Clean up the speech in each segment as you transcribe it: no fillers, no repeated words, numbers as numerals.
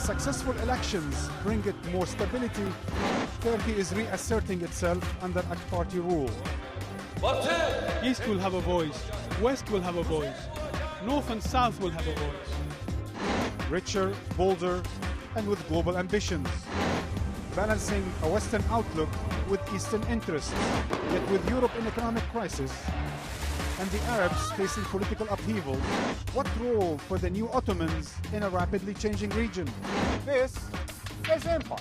successful elections bring it more stability, Turkey is reasserting itself under AK Party rule. East will have a voice, West will have a voice, North and South will have a voice. Richer, bolder, and with global ambitions. Balancing a Western outlook with Eastern interests, yet with Europe in economic crisis and the Arabs facing political upheaval, what role for the new Ottomans in a rapidly changing region? This is Empire.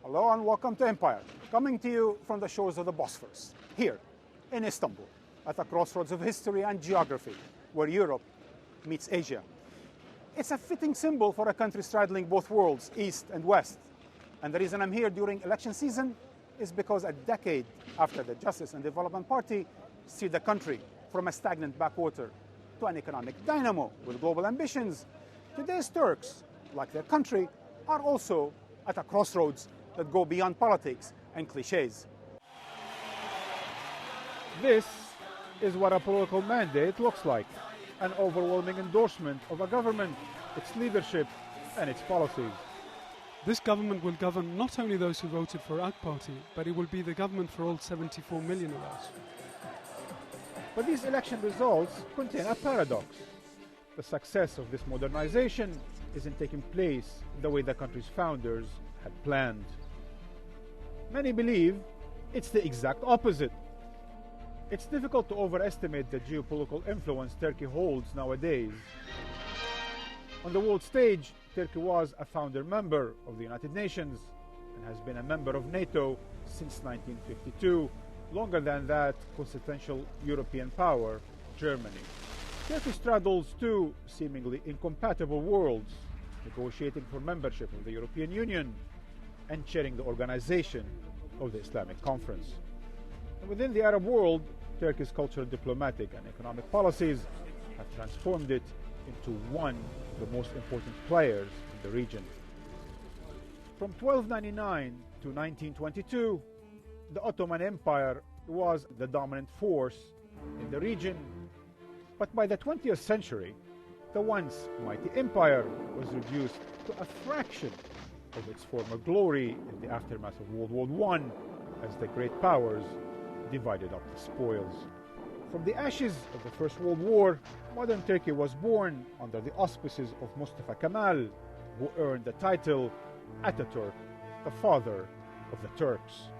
Hello and welcome to Empire, coming to you from the shores of the Bosphorus, here in Istanbul, at the crossroads of history and geography, where Europe meets Asia. It's a fitting symbol for a country straddling both worlds, East and West. And the reason I'm here during election season is because a decade after the Justice and Development Party steered the country from a stagnant backwater to an economic dynamo with global ambitions, today's Turks, like their country, are also at a crossroads that go beyond politics and cliches. This is what a political mandate looks like. An overwhelming endorsement of a government, its leadership and its policies. This government will govern not only those who voted for AK Party, but it will be the government for all 74 million of us. But these election results contain a paradox. The success of this modernization isn't taking place the way the country's founders had planned. Many believe it's the exact opposite. It's difficult to overestimate the geopolitical influence Turkey holds nowadays. On the world stage, Turkey was a founder member of the United Nations and has been a member of NATO since 1952, longer than that quintessential European power, Germany. Turkey straddles two seemingly incompatible worlds, negotiating for membership of the European Union and chairing the organization of the Islamic Conference. And within the Arab world, Turkey's cultural, diplomatic and economic policies have transformed it into one of the most important players in the region. From 1299 to 1922, the Ottoman Empire was the dominant force in the region. But by the 20th century, the once mighty empire was reduced to a fraction of its former glory in the aftermath of World War I, as the great powers divided up the spoils. From the ashes of the First World War, modern Turkey was born under the auspices of Mustafa Kemal, who earned the title Ataturk, the father of the Turks.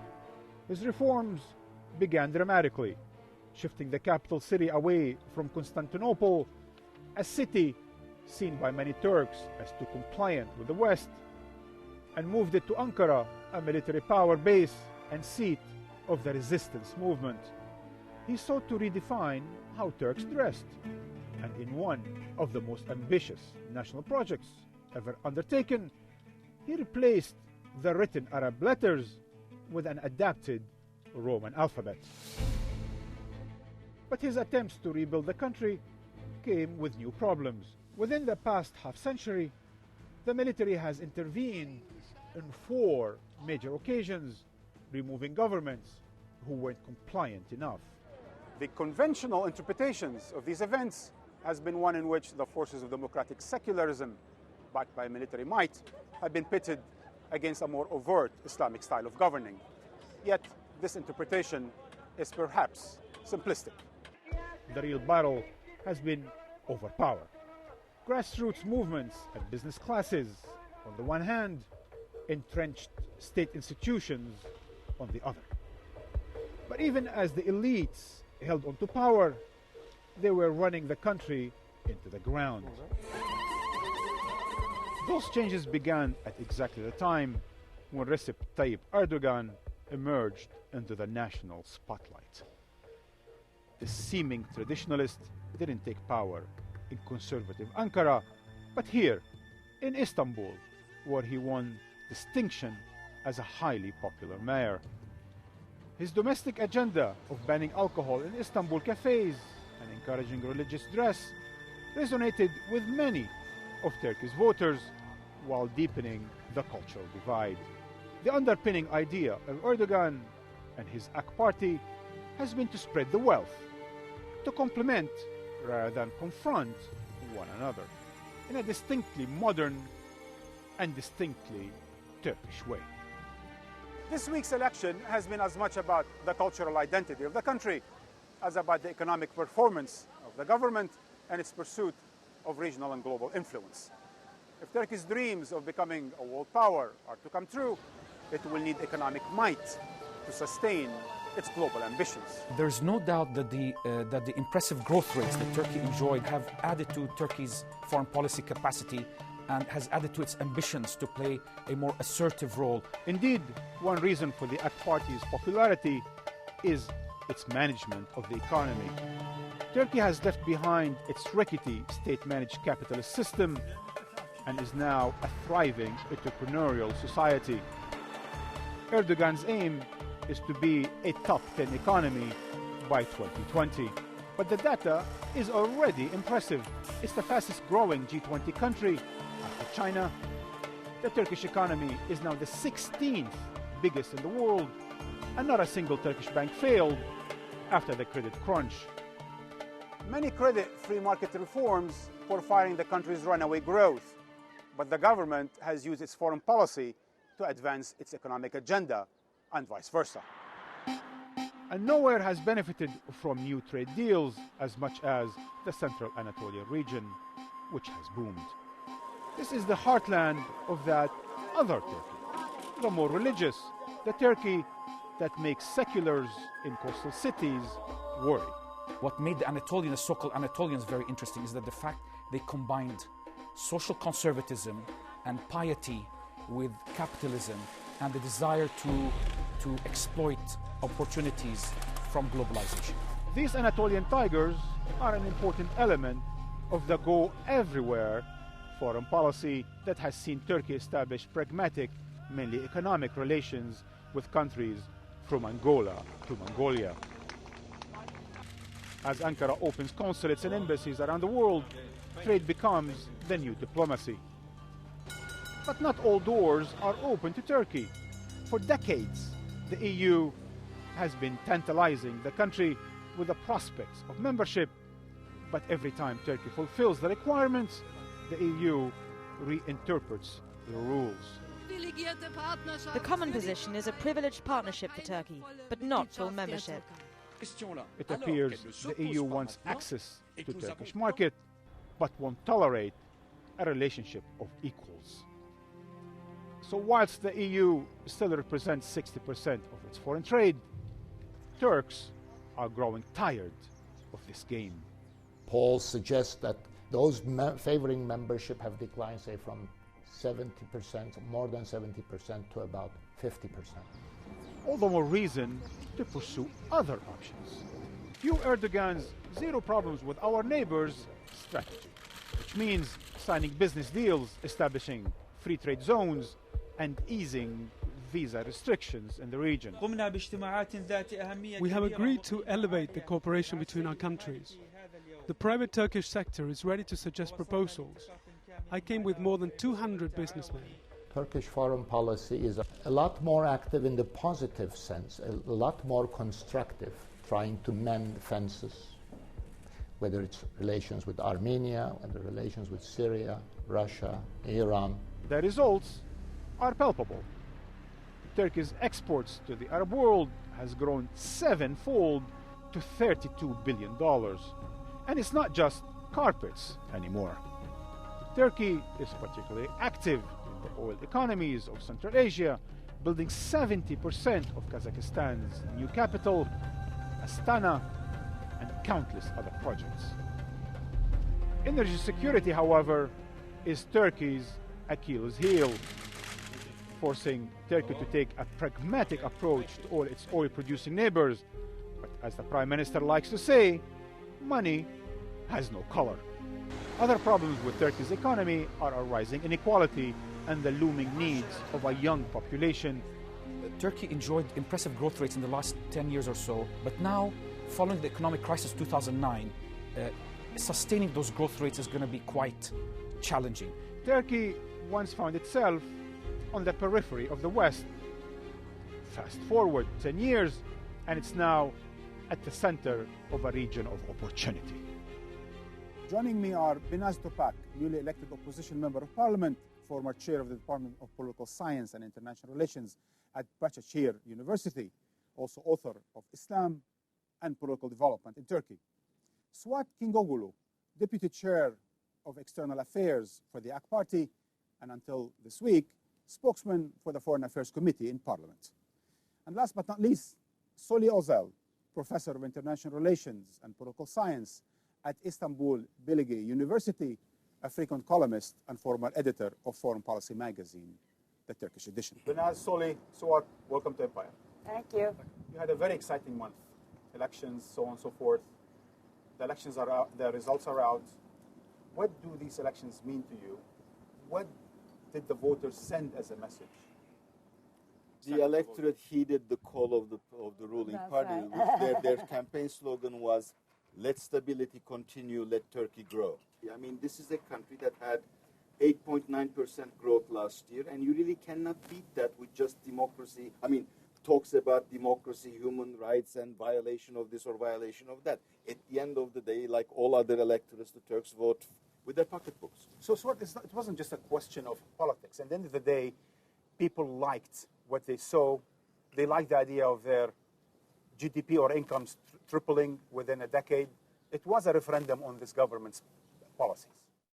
His reforms began dramatically, shifting the capital city away from Constantinople, a city seen by many Turks as too compliant with the West, and moved it to Ankara, a military power base and seat of the resistance movement. He sought to redefine how Turks dressed, and in one of the most ambitious national projects ever undertaken, he replaced the written Arab letters with an adapted Roman alphabet. But his attempts to rebuild the country came with new problems. Within the past half-century, the military has intervened in 4 major occasions, removing governments who weren't compliant enough. The conventional interpretations of these events has been one in which the forces of democratic secularism, backed by military might, have been pitted against a more overt Islamic style of governing. Yet, this interpretation is perhaps simplistic. The real battle has been over power. Grassroots movements and business classes, on the one hand, entrenched state institutions on the other. But even as the elites held onto power, they were running the country into the ground. Those changes began at exactly the time when Recep Tayyip Erdogan emerged into the national spotlight. The seeming traditionalist didn't take power in conservative Ankara, but here in Istanbul, where he won distinction as a highly popular mayor. His domestic agenda of banning alcohol in Istanbul cafes and encouraging religious dress resonated with many of Turkey's voters while deepening the cultural divide. The underpinning idea of Erdogan and his AK party has been to spread the wealth, to complement rather than confront one another in a distinctly modern and distinctly Turkish way. This week's election has been as much about the cultural identity of the country as about the economic performance of the government and its pursuit of regional and global influence. If Turkey's dreams of becoming a world power are to come true, it will need economic might to sustain its global ambitions. There's no doubt that the impressive growth rates that Turkey enjoyed have added to Turkey's foreign policy capacity and has added to its ambitions to play a more assertive role. Indeed, one reason for the AK party's popularity is its management of the economy. Turkey has left behind its rickety state-managed capitalist system and is now a thriving entrepreneurial society. Erdogan's aim is to be a top 10 economy by 2020. But the data is already impressive. It's the fastest growing G20 country after China. The Turkish economy is now the 16th biggest in the world, and not a single Turkish bank failed after the credit crunch. Many credit free market reforms for firing the country's runaway growth, but the government has used its foreign policy to advance its economic agenda, and vice versa. And nowhere has benefited from new trade deals as much as the Central Anatolia region, which has boomed. This is the heartland of that other Turkey, the more religious, the Turkey that makes seculars in coastal cities worry. What made the so-called Anatolians very interesting is that the fact they combined social conservatism and piety with capitalism and the desire to exploit opportunities from globalization. These Anatolian tigers are an important element of the go-everywhere foreign policy that has seen Turkey establish pragmatic, mainly economic relations with countries from Angola to Mongolia. As Ankara opens consulates and embassies around the world, trade becomes the new diplomacy. But not all doors are open to Turkey. For decades, the EU has been tantalizing the country with the prospects of membership, but every time Turkey fulfills the requirements, the EU reinterprets the rules. The common position is a privileged partnership for Turkey, but not full membership. It appears the EU wants access to the Turkish market, but won't tolerate a relationship of equals. So whilst the EU still represents 60% of its foreign trade, Turks are growing tired of this game. Polls suggest that those favoring membership have declined, say, from 70%, more than 70%, to about 50%. All the more reason to pursue other options. Cue Erdogan's zero problems with our neighbors strategy, which means signing business deals, establishing free trade zones, and easing visa restrictions in the region. We have agreed to elevate the cooperation between our countries. The private Turkish sector is ready to suggest proposals. I came with more than 200 businessmen. Turkish foreign policy is a lot more active in the positive sense, a lot more constructive, trying to mend fences, whether it's relations with Armenia, whether relations with Syria, Russia, Iran. The results are palpable. Turkey's exports to the Arab world has grown sevenfold to $32 billion. And it's not just carpets anymore. Turkey is particularly active in the oil economies of Central Asia, building 70% of Kazakhstan's new capital, Astana, and countless other projects. Energy security, however, is Turkey's Achilles heel, forcing Turkey to take a pragmatic approach to all its oil-producing neighbors. But as the Prime Minister likes to say, money has no color. Other problems with Turkey's economy are a rising inequality and the looming needs of a young population. Turkey enjoyed impressive growth rates in the last 10 years or so, but now, following the economic crisis 2009, sustaining those growth rates is going to be quite challenging. Turkey once found itself on the periphery of the West. Fast forward 10 years, and it's now at the center of a region of opportunity. Joining me are Binaz Topak, newly elected opposition member of parliament, former chair of the Department of Political Science and International Relations at Bahçeşehir University, also author of Islam and Political Development in Turkey. Suat Kingoglu, deputy chair of External Affairs for the AK Party, and until this week, spokesman for the Foreign Affairs Committee in Parliament. And last but not least, Soli Özel, professor of International Relations and Political Science at Istanbul Bilgi University, a frequent columnist and former editor of Foreign Policy magazine, the Turkish edition. Binaz, Soli, Suat, welcome to Empire. Thank you. You had a very exciting month. Elections, so on and so forth. The elections are out, the results are out. What do these elections mean to you? What did the voters send as a message? The electorate heeded the call of the ruling party, which their campaign slogan was, "Let stability continue, let Turkey grow." I mean, this is a country that had 8.9% growth last year, and you really cannot beat that with just democracy. I mean, talks about democracy, human rights, and violation of this or violation of that. At the end of the day, like all other electorates, the Turks vote with their pocketbooks. So it wasn't just a question of politics. At the end of the day, people liked what they saw. They liked the idea of their GDP or incomes tripling within a decade. It was a referendum on this government's policies.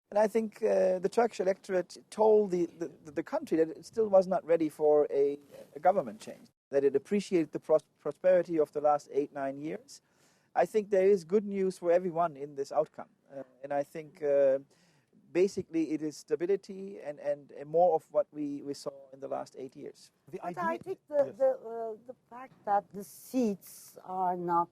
And I think the Turkish electorate told the country that it still was not ready for a government change, that it appreciated the prosperity of the last 8-9 years. I think there is good news for everyone in this outcome. And I think basically it is stability and more of what we saw in the last 8 years. But I think the fact that the seats are not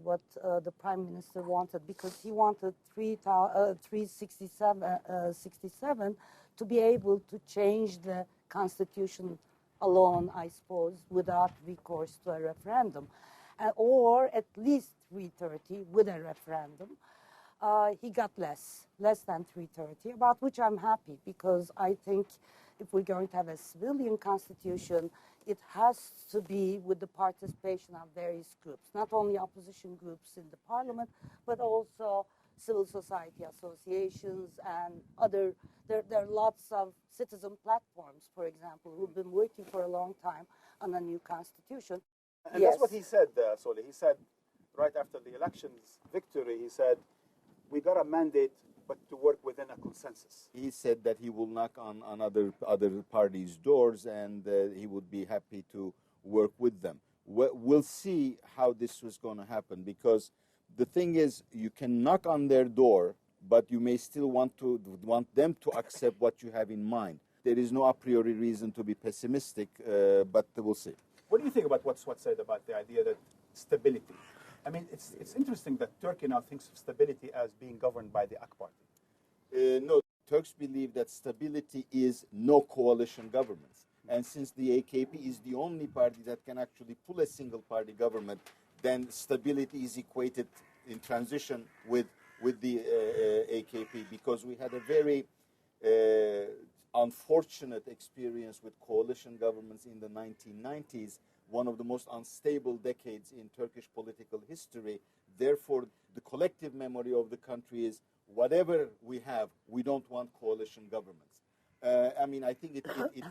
what the Prime Minister wanted, because he wanted 367 to be able to change the constitution alone, I suppose, without recourse to a referendum, or at least 330 with a referendum. He got less than 330, about which I'm happy, because I think if we're going to have a civilian constitution, it has to be with the participation of various groups, not only opposition groups in the parliament, but also civil society associations and other. There are lots of citizen platforms, for example, who've been working for a long time on a new constitution. And yes, that's what he said, Soli. He said, right after the election's victory, he said, we got a mandate, but to work within a consensus. He said that he will knock on other parties' doors, and he would be happy to work with them. We'll see how this was going to happen, because the thing is, you can knock on their door, but you may still want them to accept what you have in mind. There is no a priori reason to be pessimistic, but we'll see. What do you think about what Swat said about the idea that stability? I mean, it's interesting that Turkey now thinks of stability as being governed by the AK Party. No, Turks believe that stability is no coalition governments. And since the AKP is the only party that can actually pull a single-party government, then stability is equated in transition with the AKP, because we had a very unfortunate experience with coalition governments in the 1990s, one of the most unstable decades in Turkish political history. Therefore, the collective memory of the country is, whatever we have, we don't want coalition governments. I mean, I think it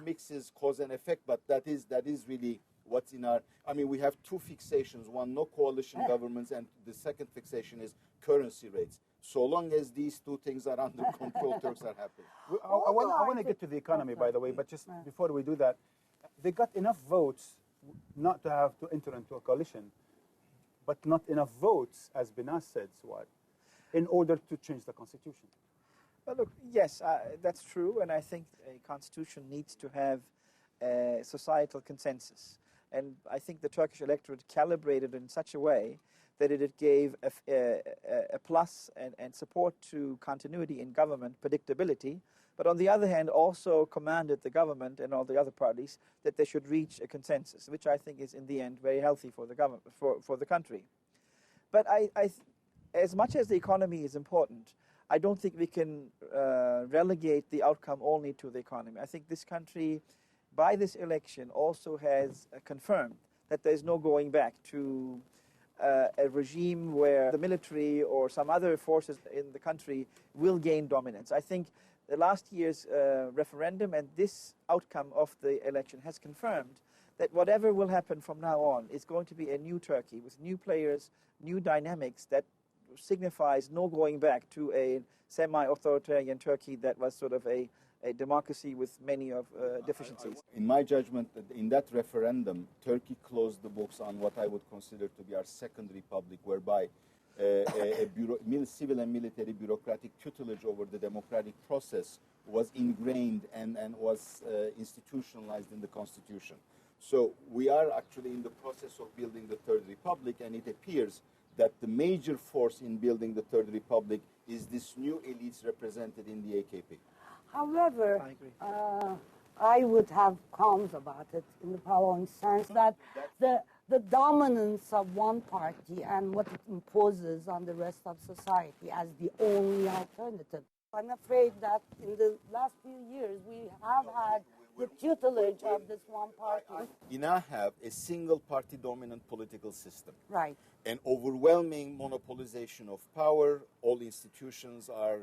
mixes cause and effect, but that is really what's in our. I mean, we have two fixations: one, no coalition governments, and the second fixation is currency rates. So long as these two things are under control, Turks are happy. I want to get to the economy, by the way, but just before we do that, they got enough votes not to have to enter into a coalition, but not enough votes, as Binaz said, Suad, in order to change the constitution. Well, look, yes, that's true, and I think a constitution needs to have a societal consensus. And I think the Turkish electorate calibrated in such a way that it gave a plus and support to continuity in government, predictability, but on the other hand also commanded the government and all the other parties that they should reach a consensus, which I think is in the end very healthy for the government, for the country. But as much as the economy is important, I don't think we can relegate the outcome only to the economy. I think this country, by this election, also has confirmed that there is no going back to a regime where the military or some other forces in the country will gain dominance. I think the last year's referendum and this outcome of the election has confirmed that whatever will happen from now on is going to be a new Turkey with new players, new dynamics that signifies no going back to a semi-authoritarian Turkey that was sort of a democracy with many of deficiencies. In my judgment, in that referendum, Turkey closed the books on what I would consider to be our second republic, whereby civil and military bureaucratic tutelage over the democratic process was ingrained and was institutionalized in the constitution. So we are actually in the process of building the Third Republic, and it appears that the major force in building the Third Republic is this new elites represented in the AKP. However, I would have qualms about it in the following sense that the dominance of one party and what it imposes on the rest of society as the only alternative. I'm afraid that in the last few years we have had the tutelage of this one party. We now have a single party dominant political system. Right. An overwhelming monopolization of power. All institutions are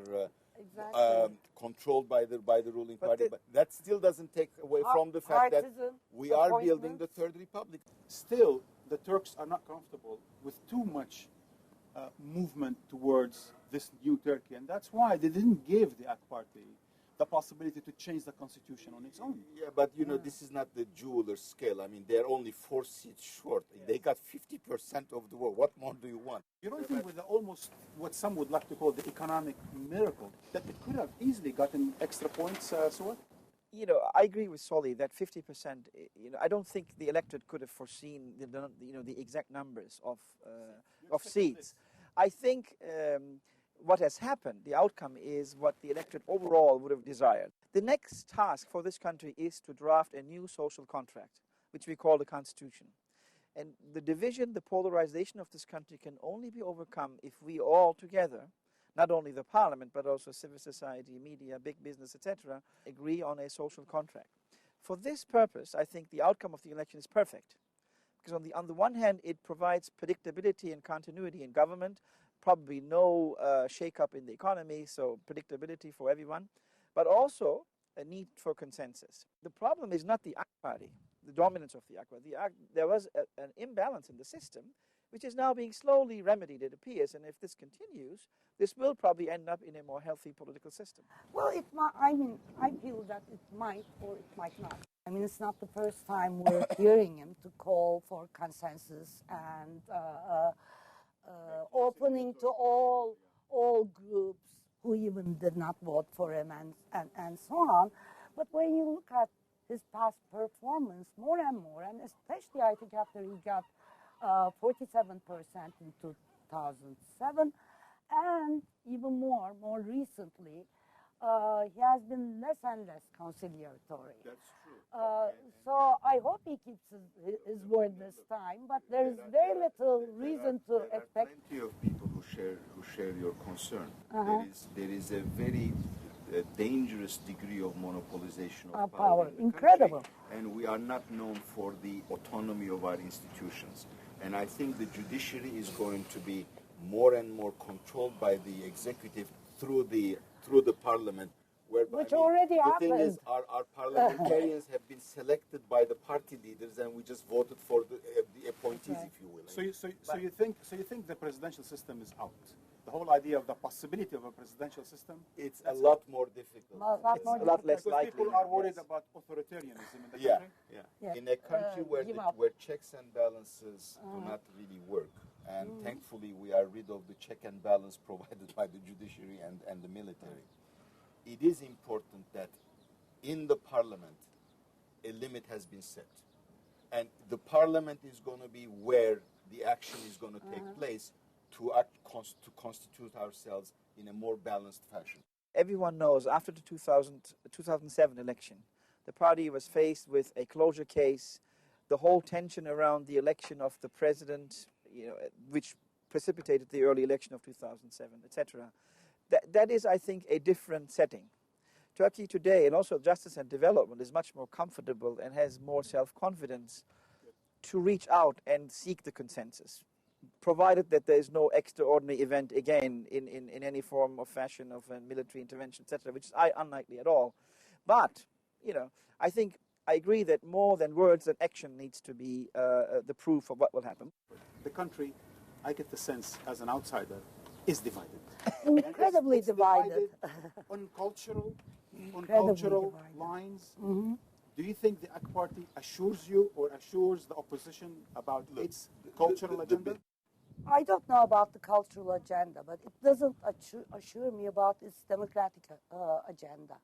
controlled by the ruling party. But that still doesn't take away from the fact that we are building the Third Republic. Still, the Turks are not comfortable with too much movement towards this new Turkey, and that's why they didn't give the AK Party the possibility to change the constitution on its own. Yeah, but you know, this is not the jeweler's scale. I mean, they're only 4 seats short. Yes. They got 50% of the vote. What more do you want? You don't think with the almost what some would like to call the economic miracle that it could have easily gotten extra points, Suad? You know, I agree with Solly that 50%. You know, I don't think the electorate could have foreseen the exact numbers of seats. I think what has happened, the outcome is what the electorate overall would have desired. The next task for this country is to draft a new social contract, which we call the Constitution. And the division, the polarization of this country can only be overcome if we all together, not only the parliament, but also civil society, media, big business, etc., agree on a social contract. For this purpose, I think the outcome of the election is perfect. Because on the one hand, it provides predictability and continuity in government, probably no shake-up in the economy, so predictability for everyone, but also a need for consensus. The problem is not the AK Party, the dominance of the AK Party. There was an imbalance in the system, which is now being slowly remedied, it appears, and if this continues, this will probably end up in a more healthy political system. Well, I feel that it might or it might not. I mean, it's not the first time we're hearing him to call for consensus and opening to all groups who even did not vote for him and so on. But when you look at his past performance more and more, and especially I think after he got 47% in 2007, and even more recently, he has been less and less conciliatory. That's true. So I hope he keeps his word this time, but there's very little reason to expect. There are plenty of people who share your concern. There is a very dangerous degree of monopolization of power in the Incredible. country, and we are not known for the autonomy of our institutions. And I think the judiciary is going to be more and more controlled by the executive through the parliament. Which already happened. The thing is, our parliamentarians have been selected by the party leaders, and we just voted for the appointees, if you will. So you think the presidential system is out? The whole idea of the possibility of a presidential system? It's a lot more difficult. It's a lot less likely. People are worried about authoritarianism in the country. Yeah. In a country where checks and balances do not really work, and thankfully we are rid of the check and balance provided by the judiciary and the military. It is important that in the parliament a limit has been set, and the parliament is going to be where the action is going to take place to constitute ourselves in a more balanced fashion. Everyone knows after the 2007 election, the party was faced with a closure case, the whole tension around the election of the president, which precipitated the early election of 2007, etc. that is, I think, a different setting. Turkey today, and also justice and development, is much more comfortable and has more self-confidence to reach out and seek the consensus, provided that there is no extraordinary event again in any form or fashion of a military intervention, etc., which is unlikely at all. But, I think I agree that more than words, that action needs to be the proof of what will happen. The country, I get the sense as an outsider, is divided. Incredibly divided. On cultural lines. Mm-hmm. Do you think the AK Party assures you or assures the opposition about its cultural agenda? I don't know about the cultural agenda, but it doesn't assure me about its democratic agenda.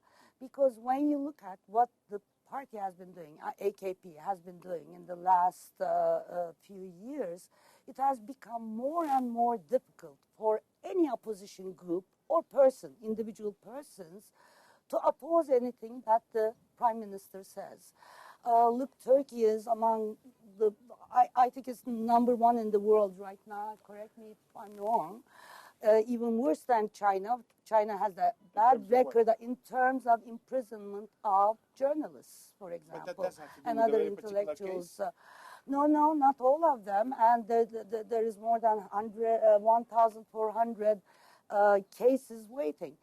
Because when you look at what the party has been doing, AKP has been doing in the last few years, it has become more and more difficult for any opposition group or person, individual persons, to oppose anything that the Prime Minister says. Look, Turkey is among the, I think it's number one in the world right now, correct me if I'm wrong, even worse than China. China has a bad record in terms of imprisonment of journalists, for example, and other intellectuals. No, not all of them, and there is more than 1,400 cases waiting.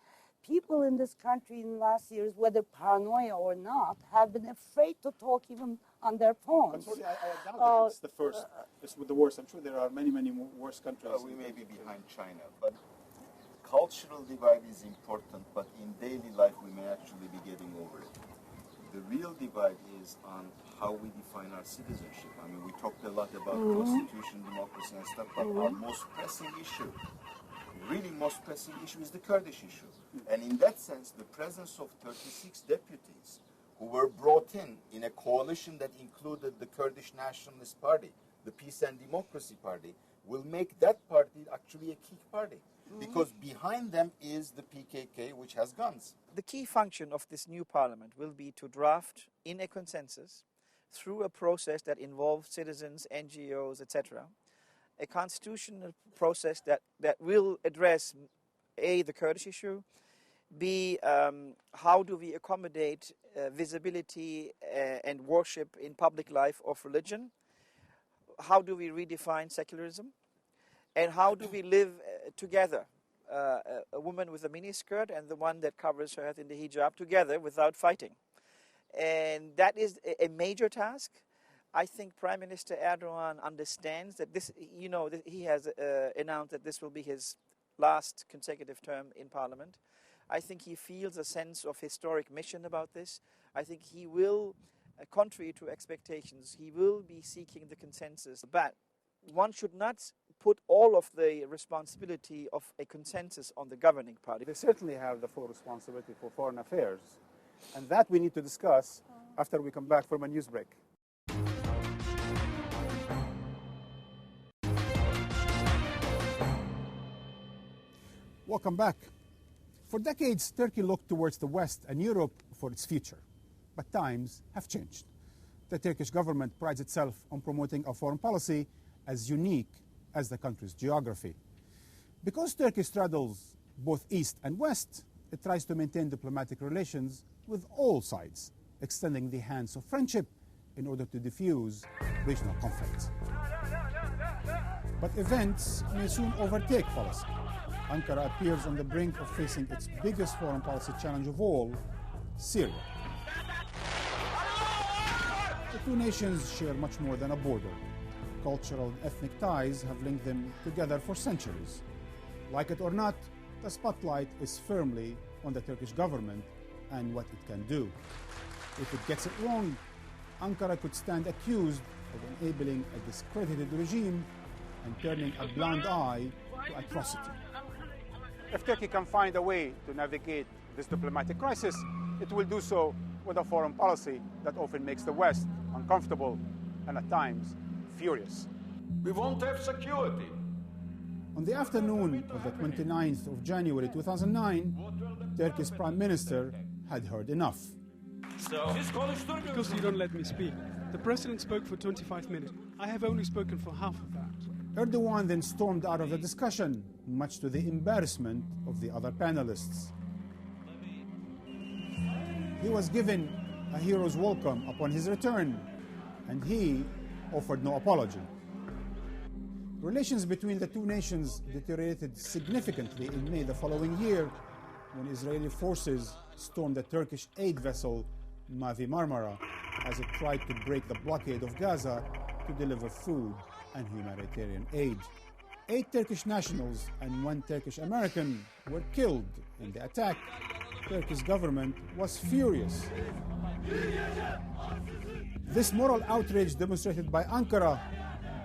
People in this country in the last years, whether paranoia or not, have been afraid to talk even on their phones. Sorry, I doubt that it's the first, it's the worst. I'm sure there are many, many worse countries. We may be behind China, but cultural divide is important, but in daily life we may actually be getting over it. The real divide is on how we define our citizenship. I mean, we talked a lot about constitution, democracy and stuff, but our most pressing issue, really most pressing issue, is the Kurdish issue. And in that sense, the presence of 36 deputies who were brought in a coalition that included the Kurdish Nationalist Party, the Peace and Democracy Party, will make that party actually a key party. Because behind them is the PKK, which has guns. The key function of this new parliament will be to draft in a consensus, through a process that involves citizens, NGOs, etc., a constitutional process that will address A, the Kurdish issue, B, how do we accommodate visibility and worship in public life of religion, how do we redefine secularism, and how do we live together, a woman with a miniskirt and the one that covers her head in the hijab together without fighting. And that is a major task. I think Prime Minister Erdogan understands that this, that he has announced that this will be his last consecutive term in parliament. I think he feels a sense of historic mission about this. I think he will, contrary to expectations, he will be seeking the consensus. But one should not put all of the responsibility of a consensus on the governing party. They certainly have the full responsibility for foreign affairs. And that we need to discuss after we come back from a news break. Welcome back. For decades, Turkey looked towards the West and Europe for its future. But times have changed. The Turkish government prides itself on promoting a foreign policy as unique as the country's geography. Because Turkey straddles both East and West, it tries to maintain diplomatic relations with all sides, extending the hands of friendship in order to diffuse regional conflicts. But events may soon overtake policy. Ankara appears on the brink of facing its biggest foreign policy challenge of all, Syria. The two nations share much more than a border. Cultural and ethnic ties have linked them together for centuries. Like it or not, the spotlight is firmly on the Turkish government and what it can do. If it gets it wrong, Ankara could stand accused of enabling a discredited regime and turning a blind eye to atrocity. If Turkey can find a way to navigate this diplomatic crisis, it will do so with a foreign policy that often makes the West uncomfortable and at times furious. We won't have security. On the afternoon of the 29th of January 2009, Turkey's Prime Minister had heard enough. Because you don't let me speak. The President spoke for 25 minutes. I have only spoken for half of that. Erdogan then stormed out of the discussion, much to the embarrassment of the other panelists. He was given a hero's welcome upon his return, and he offered no apology. Relations between the two nations deteriorated significantly in May the following year when Israeli forces stormed the Turkish aid vessel Mavi Marmara as it tried to break the blockade of Gaza to deliver food and humanitarian aid. 8 Turkish nationals and 1 Turkish American were killed in the attack. Turkey's government was furious. This moral outrage demonstrated by Ankara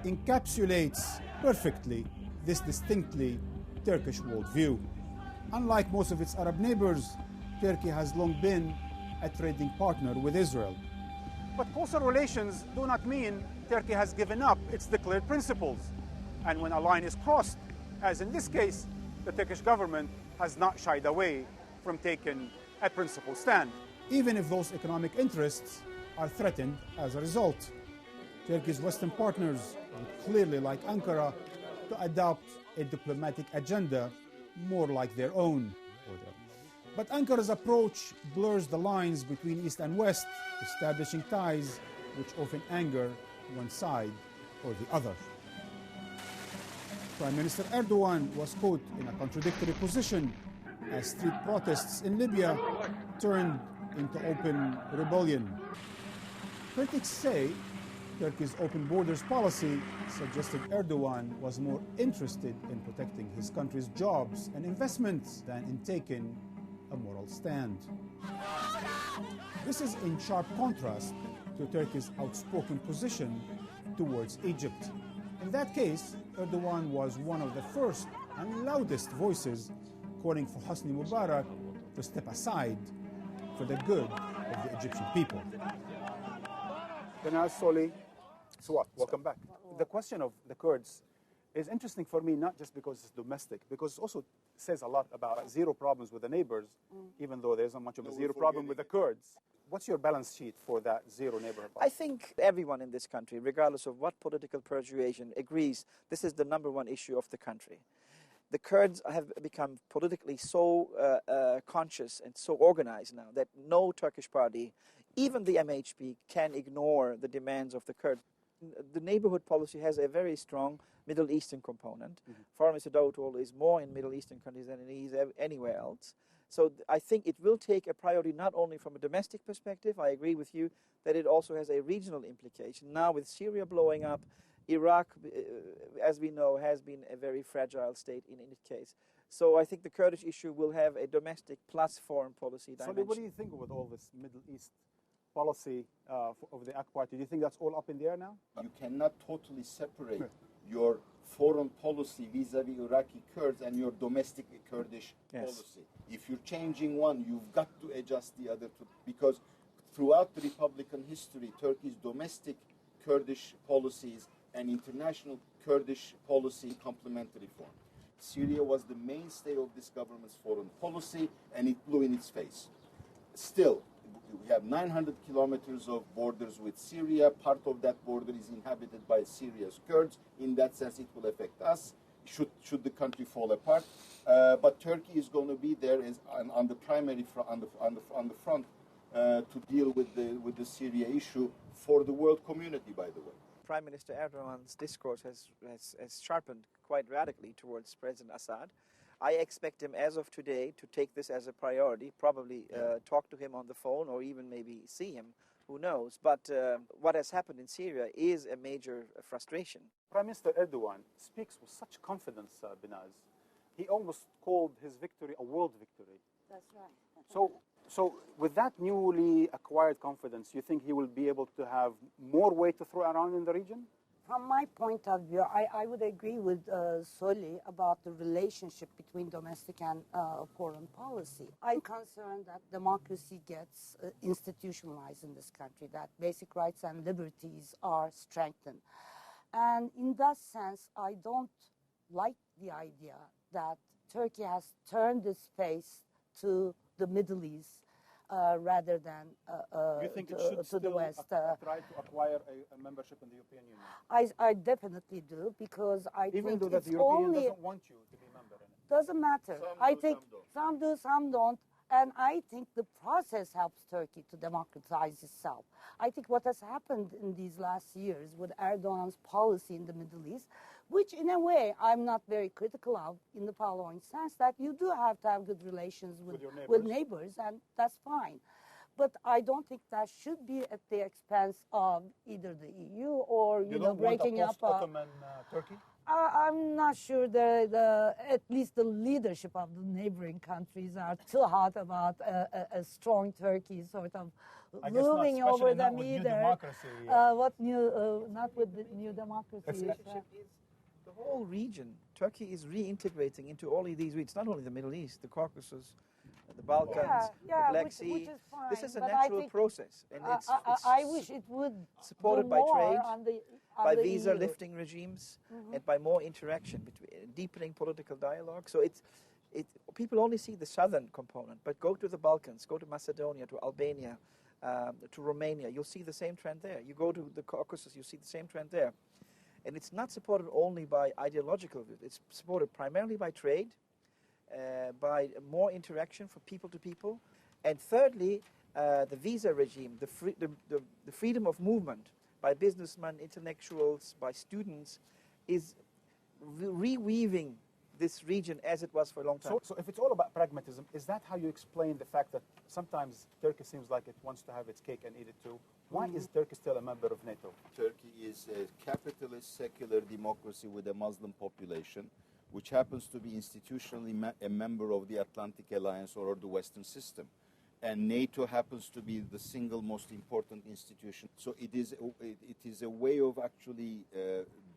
encapsulates perfectly this distinctly Turkish worldview. Unlike most of its Arab neighbors, Turkey has long been a trading partner with Israel. But closer relations do not mean Turkey has given up its declared principles. And when a line is crossed, as in this case, the Turkish government has not shied away from taking a principled stand, even if those economic interests are threatened as a result. Turkey's Western partners would clearly like Ankara to adopt a diplomatic agenda more like their own. But Ankara's approach blurs the lines between East and West, establishing ties which often anger one side or the other. Prime Minister Erdogan was caught in a contradictory position as street protests in Libya turned into open rebellion. Critics say Turkey's open borders policy suggested Erdogan was more interested in protecting his country's jobs and investments than in taking a moral stand. This is in sharp contrast to Turkey's outspoken position towards Egypt. In that case, Erdogan was one of the first and loudest voices calling for Hosni Mubarak to step aside for the good of the Egyptian people. Benar Soli, Swat, welcome back. The question of the Kurds is interesting for me, not just because it's domestic, because it also says a lot about zero problems with the neighbors, even though there isn't much of a zero problem with the Kurds. What's your balance sheet for that zero neighborhood? I think everyone in this country, regardless of what political persuasion, agrees this is the #1 issue of the country. The Kurds have become politically so conscious and so organized now that no Turkish party, even the MHP, can ignore the demands of the Kurds. The neighborhood policy has a very strong Middle Eastern component. Foreign Minister Davutoglu is more in Middle Eastern countries than he is anywhere else. So I think it will take a priority not only from a domestic perspective. I agree with you that it also has a regional implication. Now with Syria blowing up, Iraq, as we know, has been a very fragile state in its case. So I think the Kurdish issue will have a domestic plus foreign policy dimension. So what do you think with all this Middle East policy of the AK Party? Do you think that's all up in the air now? You cannot totally separate your foreign policy vis-a-vis Iraqi Kurds and your domestic Kurdish policy. If you're changing one, you've got to adjust the other two, because throughout the Republican history, Turkey's domestic Kurdish policies and international Kurdish policy complementary form. Syria was the mainstay of this government's foreign policy, and it blew in its face. Still, we have 900 kilometers of borders with Syria. Part of that border is inhabited by Syria's Kurds. In that sense, it will affect us, should the country fall apart. But Turkey is going to be there as on the primary on the front to deal with the Syria issue for the world community, by the way. Prime Minister Erdogan's discourse has sharpened quite radically towards President Assad. I expect him, as of today, to take this as a priority, probably talk to him on the phone or even maybe see him, who knows. But what has happened in Syria is a major frustration. Prime Minister Erdogan speaks with such confidence, Binaz. He almost called his victory a world victory. That's right. So with that newly acquired confidence, you think he will be able to have more weight to throw around in the region? From my point of view, I would agree with Soli about the relationship between domestic and foreign policy. I'm concerned that democracy gets institutionalized in this country, that basic rights and liberties are strengthened. And in that sense, I don't like the idea that Turkey has turned its face to the Middle East rather than you think it should to still the West. try to acquire a membership in the European Union? I definitely do, because I Even think though that it's the European only doesn't want you to be a member in it. doesn't matter. I think some do, some don't. And I think the process helps Turkey to democratize itself. I think what has happened in these last years with Erdogan's policy in the Middle East, which in a way I'm not very critical of, in the following sense, that you do have to have good relations with neighbors, and that's fine. But I don't think that should be at the expense of either the EU or breaking up Ottoman Turkey. I'm not sure that at least the leadership of the neighboring countries are too hot about a strong Turkey sort of looming over them either. What new? Not with the new democracy. The whole region, Turkey is reintegrating into all of these regions, not only the Middle East, the Caucasus, the Balkans, the Black Sea. Which is fine, this is a natural process, and it's I wish it would supported by trade, by the visa EU. lifting regimes, and by more interaction between deepening political dialogue. So people only see the southern component, but go to the Balkans, go to Macedonia, to Albania, to Romania. You'll see the same trend there. You go to the Caucasus, you see the same trend there. And it's not supported only by ideological views. It's supported primarily by trade, by more interaction from people to people. And thirdly, the visa regime, the freedom of movement by businessmen, intellectuals, by students, is reweaving this region as it was for a long time. So if it's all about pragmatism, is that how you explain the fact that sometimes Turkey seems like it wants to have its cake and eat it too? Why is Turkey still a member of NATO? Turkey is a capitalist secular democracy with a Muslim population, which happens to be institutionally a member of the Atlantic Alliance or the Western system. And NATO happens to be the single most important institution. So it is a way of actually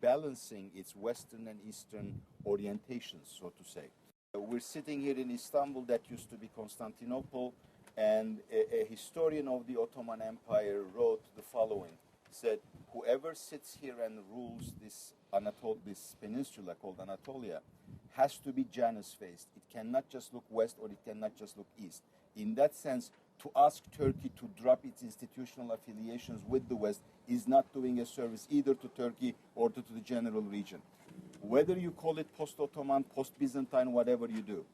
balancing its Western and Eastern orientations, so to say. We're sitting here in Istanbul, that used to be Constantinople, and a historian of the Ottoman Empire wrote the following, said, whoever sits here and rules this peninsula called Anatolia has to be Janus-faced. It cannot just look west or it cannot just look east. In that sense, to ask Turkey to drop its institutional affiliations with the West is not doing a service either to Turkey or to the general region. Whether you call it post-Ottoman, post-Byzantine, whatever you do,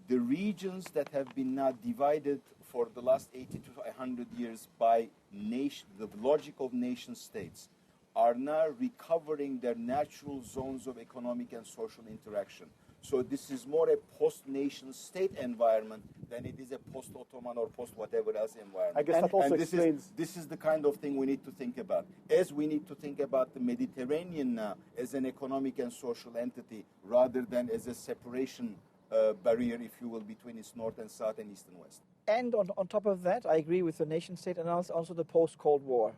the regions that have been now divided for the last 80 to 100 years by the logic of nation states are now recovering their natural zones of economic and social interaction. So this is more a post-nation state environment than it is a post-Ottoman or post-whatever else environment. I guess that also explains... This is the kind of thing we need to think about. As we need to think about the Mediterranean now as an economic and social entity rather than as a separation barrier, if you will, between its north and south and east and west. And on top of that, I agree with the nation-state analysis, also the post-Cold War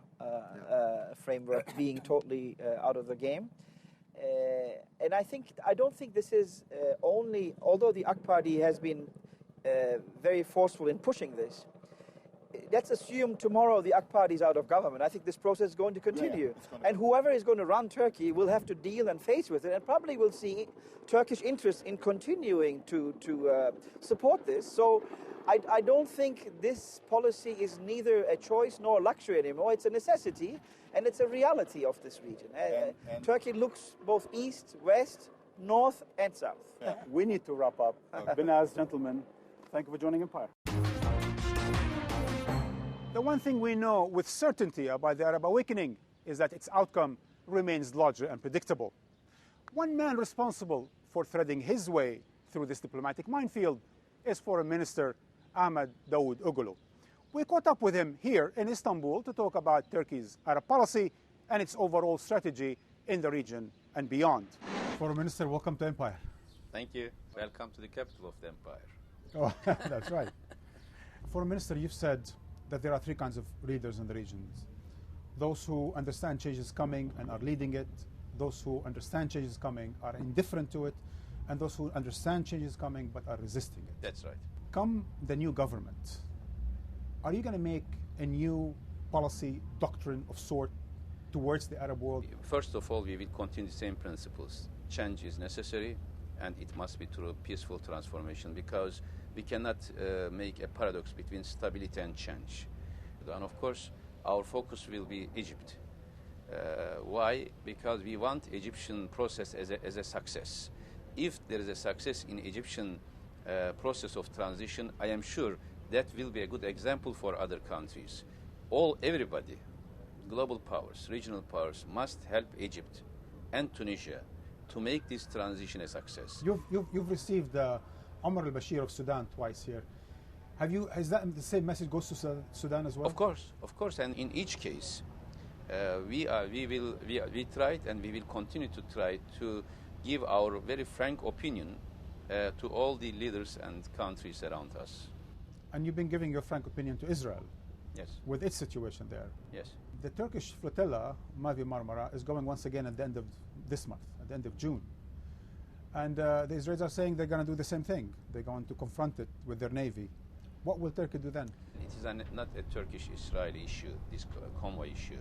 framework being totally out of the game. And I don't think this is only, although the AK Party has been very forceful in pushing this, let's assume tomorrow the AK Party is out of government. I think this process is going to continue. And whoever is going to run Turkey will have to deal and face with it, and probably will see Turkish interest in continuing to support this. So I don't think this policy is neither a choice nor a luxury anymore. It's a necessity, and it's a reality of this region. And Turkey looks both east, west, north, and south. Yeah. We need to wrap up. Binaz, gentlemen, thank you for joining Empire. The one thing we know with certainty about the Arab awakening is that its outcome remains largely unpredictable. One man responsible for threading his way through this diplomatic minefield is Foreign Minister Ahmed Daoud Oglu. We caught up with him here in Istanbul to talk about Turkey's Arab policy and its overall strategy in the region and beyond. Foreign Minister, welcome to Empire. Thank you. Welcome to the capital of the empire. Oh, that's right. Foreign Minister, you've said that there are three kinds of leaders in the regions. Those who understand change is coming and are leading it, those who understand change is coming are indifferent to it, and those who understand change is coming but are resisting it. That's right. Come the new government, are you going to make a new policy doctrine of sort towards the Arab world? First of all, we will continue the same principles. Change is necessary, and it must be through peaceful transformation, because we cannot make a paradox between stability and change. And of course, our focus will be Egypt. Why? Because we want Egyptian process as a success. If there is a success in Egyptian process of transition, I am sure that will be a good example for other countries. Everybody, global powers, regional powers, must help Egypt and Tunisia to make this transition a success. You've received Omar al-Bashir of Sudan twice here. Has that the same message goes to Sudan as well? Of course, and in each case, we tried and we will continue to try to give our very frank opinion to all the leaders and countries around us. And you've been giving your frank opinion to Israel. Yes. With its situation there. Yes. The Turkish flotilla, Mavi Marmara, is going once again at the end of this month, at the end of June. And the Israelis are saying they're going to do the same thing. They're going to confront it with their navy. What will Turkey do then? It is not a Turkish-Israeli issue, this convoy issue,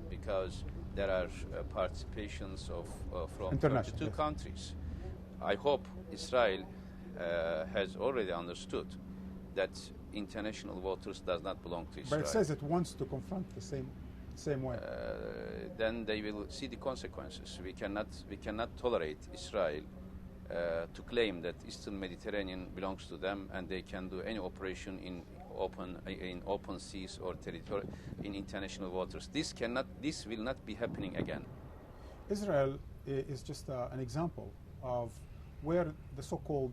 because there are participations from 32 countries. I hope Israel has already understood that international waters does not belong to Israel. But it says it wants to confront the same way. Then they will see the consequences. We cannot tolerate Israel to claim that Eastern Mediterranean belongs to them and they can do any operation in open seas or territory in international waters. This will not be happening again. Israel is just an example of where the so-called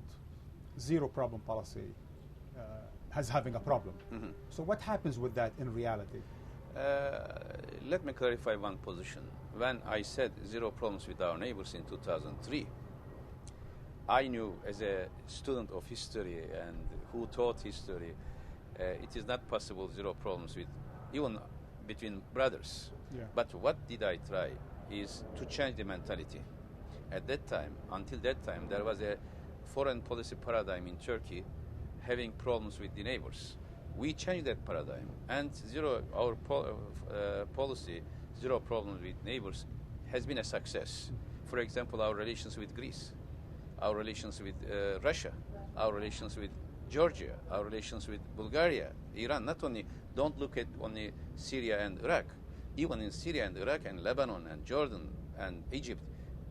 zero problem policy has having a problem. Mm-hmm. So what happens with that in reality? Let me clarify one position. When I said zero problems with our neighbors in 2003, I knew as a student of history and who taught history, it is not possible zero problems with even between brothers. Yeah. But what did I try is to change the mentality. At that time, until that time, there was a foreign policy paradigm in Turkey having problems with the neighbors. We changed that paradigm, and our policy, zero problems with neighbors, has been a success. For example, our relations with Greece, our relations with Russia, our relations with Georgia, our relations with Bulgaria, Iran. Not only, don't look at only Syria and Iraq. Even in Syria and Iraq and Lebanon and Jordan and Egypt,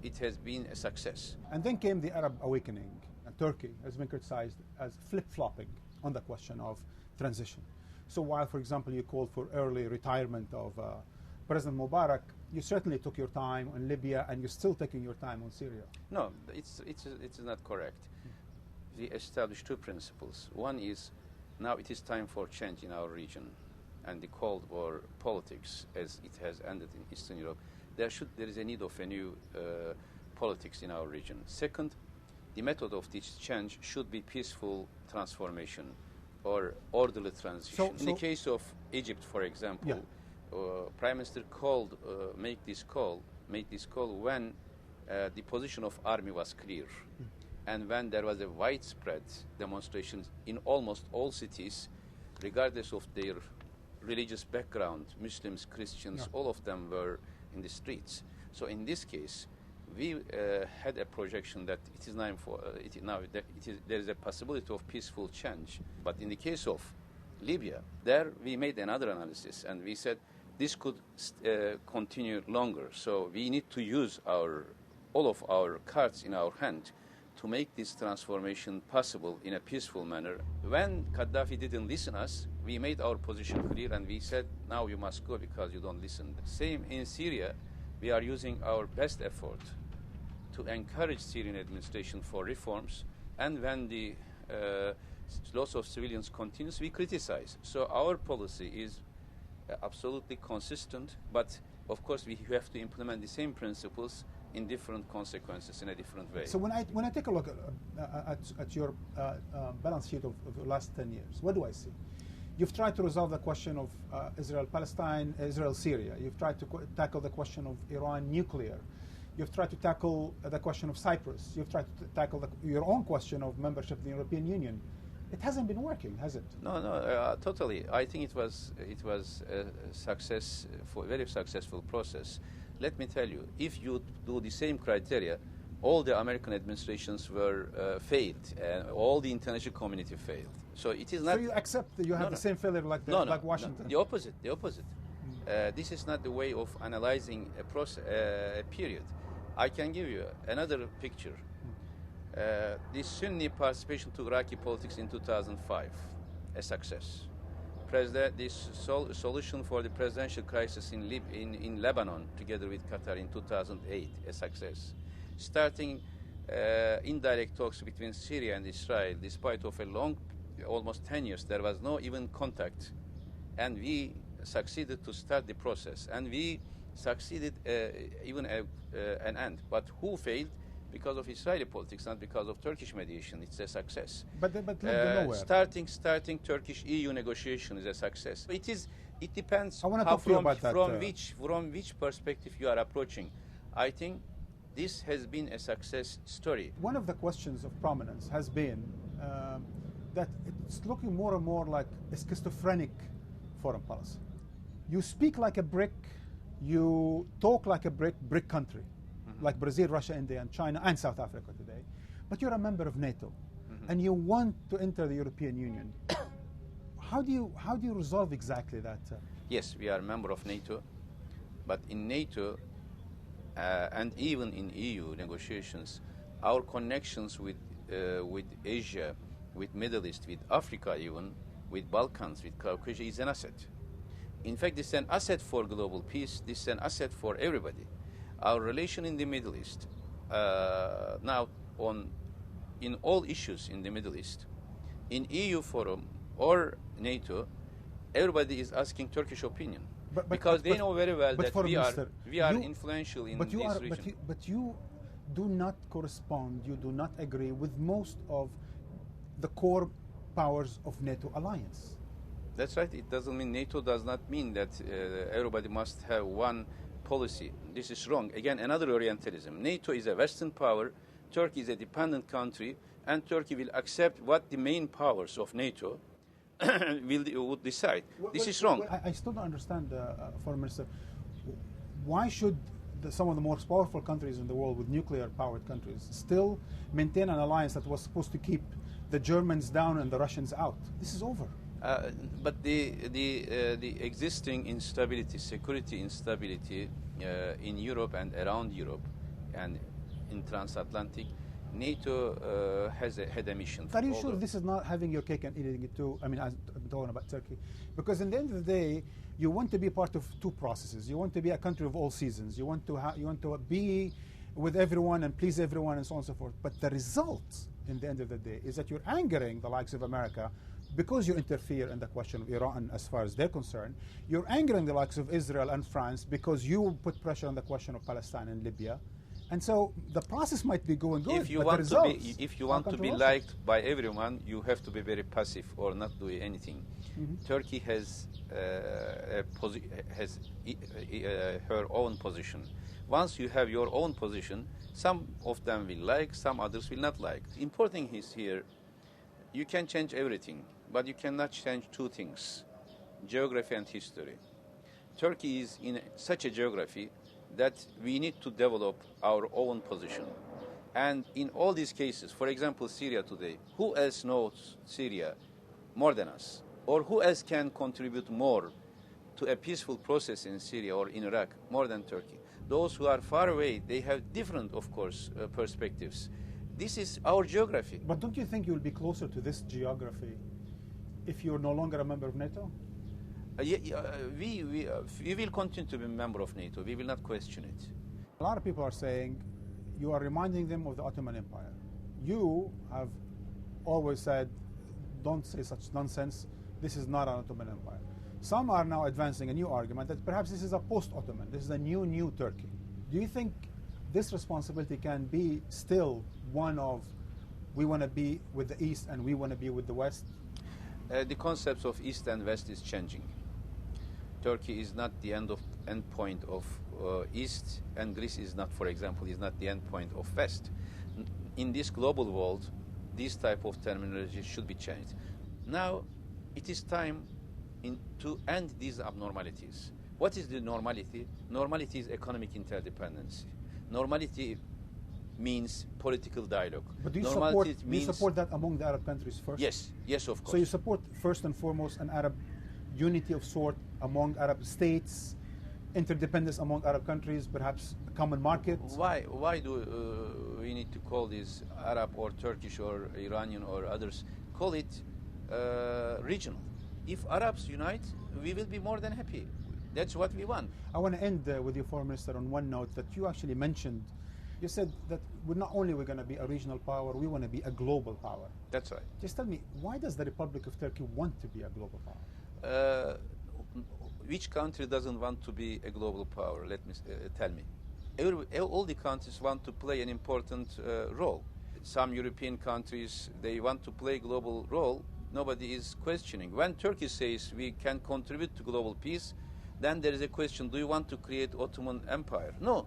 it has been a success. And then came the Arab awakening, and Turkey has been criticized as flip-flopping on the question of transition. So while, for example, you called for early retirement of President Mubarak, you certainly took your time on Libya, and you're still taking your time on Syria. No, it's not correct. We established two principles. One is, now it is time for change in our region, and the Cold War politics, as it has ended in Eastern Europe, there is a need of a new politics in our region. Second, the method of this change should be peaceful transformation or orderly transition. In the case of Egypt, for example, yeah. Prime Minister made this call when the position of army was clear, and when there was a widespread demonstrations in almost all cities, regardless of their religious background, Muslims, Christians, yeah. all of them were in the streets. So in this case, we had a projection that it is there is a possibility of peaceful change. But in the case of Libya, there we made another analysis, and we said this could continue longer. So we need to use all of our cards in our hand to make this transformation possible in a peaceful manner. When Gaddafi didn't listen to us, we made our position clear, and we said, now you must go because you don't listen. Same in Syria, we are using our best effort to encourage Syrian administration for reforms, and when the loss of civilians continues, we criticize. So our policy is absolutely consistent, but of course we have to implement the same principles in different consequences in a different way. So when I take a look at your balance sheet of the last 10 years, what do I see? You've tried to resolve the question of Israel-Palestine, Israel-Syria. You've tried to tackle the question of Iran nuclear. You've tried to tackle the question of Cyprus. You've tried to tackle your own question of membership in the European Union. It hasn't been working, has it? No, totally. I think it was a very successful process. Let me tell you, if you do the same criteria all the American administrations were failed, and all the international community failed. So it is not. So you accept that you have the same failure like Washington? No, the opposite. The opposite. This is not the way of analyzing a period. I can give you another picture. The Sunni participation to Iraqi politics in 2005, a success. This solution for the presidential crisis in Lebanon, together with Qatar in 2008, a success. Starting indirect talks between Syria and Israel, despite of a long, almost 10 years, there was no even contact, and we succeeded to start the process, and we succeeded even an end. But who failed? Because of Israeli politics, not because of Turkish mediation. It's a success. But nowhere. Starting Turkish-EU negotiation is a success. It depends from which perspective you are approaching. I think this has been a success story. One of the questions of prominence has been that it's looking more and more like a schizophrenic foreign policy. You speak like a brick, you talk like a brick country, like Brazil, Russia, India, and China, and South Africa today, but you're a member of NATO, and you want to enter the European Union. How do you resolve exactly that? Yes, we are a member of NATO, but in NATO and even in EU negotiations, our connections with Asia, with Middle East, with Africa even, with Balkans, with Caucasia is an asset. In fact, this is an asset for global peace. This is an asset for everybody. Our relation in the Middle East, now in all issues in the Middle East, in EU forum or NATO, everybody is asking Turkish opinion because they know very well that we are influential in this region. But you do not correspond, you do not agree with most of the core powers of NATO alliance. That's right. It doesn't mean NATO does not mean that everybody must have one policy. This is wrong. Again, another Orientalism. NATO is a Western power, Turkey is a dependent country, and Turkey will accept what the main powers of NATO would decide. This is wrong. I still don't understand, Foreign Minister, why should some of the most powerful countries in the world, with nuclear-powered countries, still maintain an alliance that was supposed to keep the Germans down and the Russians out? This is over. But the existing instability, security instability in Europe and around Europe and in transatlantic, NATO had a mission. Are you sure this is not having your cake and eating it too? I mean, I'm talking about Turkey. Because in the end of the day, you want to be part of two processes. You want to be a country of all seasons. You want to be with everyone and please everyone and so on and so forth. But the result, in the end of the day, is that you're angering the likes of America because you interfere in the question of Iran as far as they're concerned. You're angering the likes of Israel and France because you put pressure on the question of Palestine and Libya. And so the process might be going good, if you want to be liked by everyone, you have to be very passive or not do anything. Turkey has her own position. Once you have your own position, some of them will like, some others will not like. The important thing is here, you can change everything, but you cannot change two things, geography and history. Turkey is in such a geography that we need to develop our own position. And in all these cases, for example, Syria today, who else knows Syria more than us? Or who else can contribute more to a peaceful process in Syria or in Iraq more than Turkey? Those who are far away, they have different, of course, perspectives. This is our geography. But don't you think you'll be closer to this geography if you're no longer a member of NATO? We will continue to be a member of NATO. We will not question it. A lot of people are saying you are reminding them of the Ottoman Empire. You have always said, don't say such nonsense. This is not an Ottoman Empire. Some are now advancing a new argument that perhaps this is a post-Ottoman. This is a new Turkey. Do you think this responsibility can be still one of we want to be with the East and we want to be with the West? The concepts of East and West is changing. Turkey is not the end point of East, and Greece is not, for example, is not the end point of West. In this global world, this type of terminology should be changed. Now, it is time to end these abnormalities. What is the normality? Normality is economic interdependency. Normality means political dialogue. But do you, Normality support that among the Arab countries first? Yes, yes, of course. So you support first and foremost an Arab unity of sort among Arab states, interdependence among Arab countries, perhaps a common market? Why do we need to call this Arab or Turkish or Iranian or others? Call it regional. If Arabs unite, we will be more than happy. That's what we want. I want to end with you, Foreign Minister, on one note that you actually mentioned. You said that we're not only going to be a regional power, we want to be a global power. That's right. Just tell me, why does the Republic of Turkey want to be a global power? Which country doesn't want to be a global power? Let me tell me. All the countries want to play an important role. Some European countries, they want to play a global role. Nobody is questioning. When Turkey says we can contribute to global peace, then there is a question, do you want to create Ottoman Empire? No.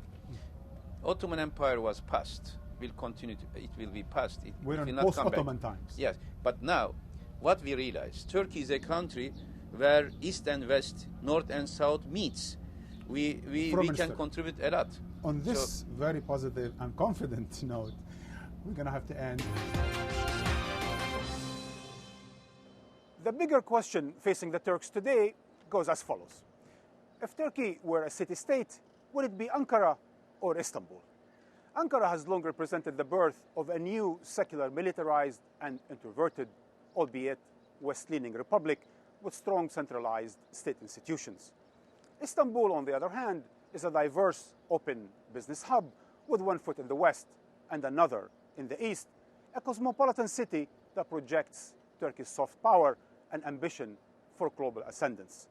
Ottoman Empire was past. Will continue to, it will be past. We're in post-Ottoman times. Yes. But now, what we realize, Turkey is a country where East and West, North and South meets. We can contribute a lot. On this very positive and confident note, we're going to have to end. The bigger question facing the Turks today goes as follows. If Turkey were a city-state, would it be Ankara or Istanbul? Ankara has long represented the birth of a new secular, militarized and introverted, albeit west-leaning republic with strong centralized state institutions. Istanbul, on the other hand, is a diverse, open business hub with one foot in the west and another in the east, a cosmopolitan city that projects Turkey's soft power and ambition for global ascendance.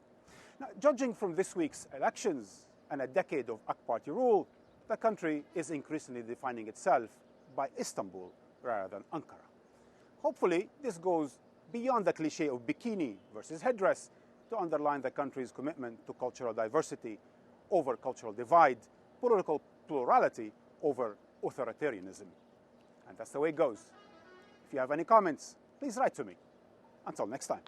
Now, judging from this week's elections and a decade of AK Party rule, the country is increasingly defining itself by Istanbul rather than Ankara. Hopefully, this goes beyond the cliché of bikini versus headdress to underline the country's commitment to cultural diversity over cultural divide, political plurality over authoritarianism. And that's the way it goes. If you have any comments, please write to me. Until next time.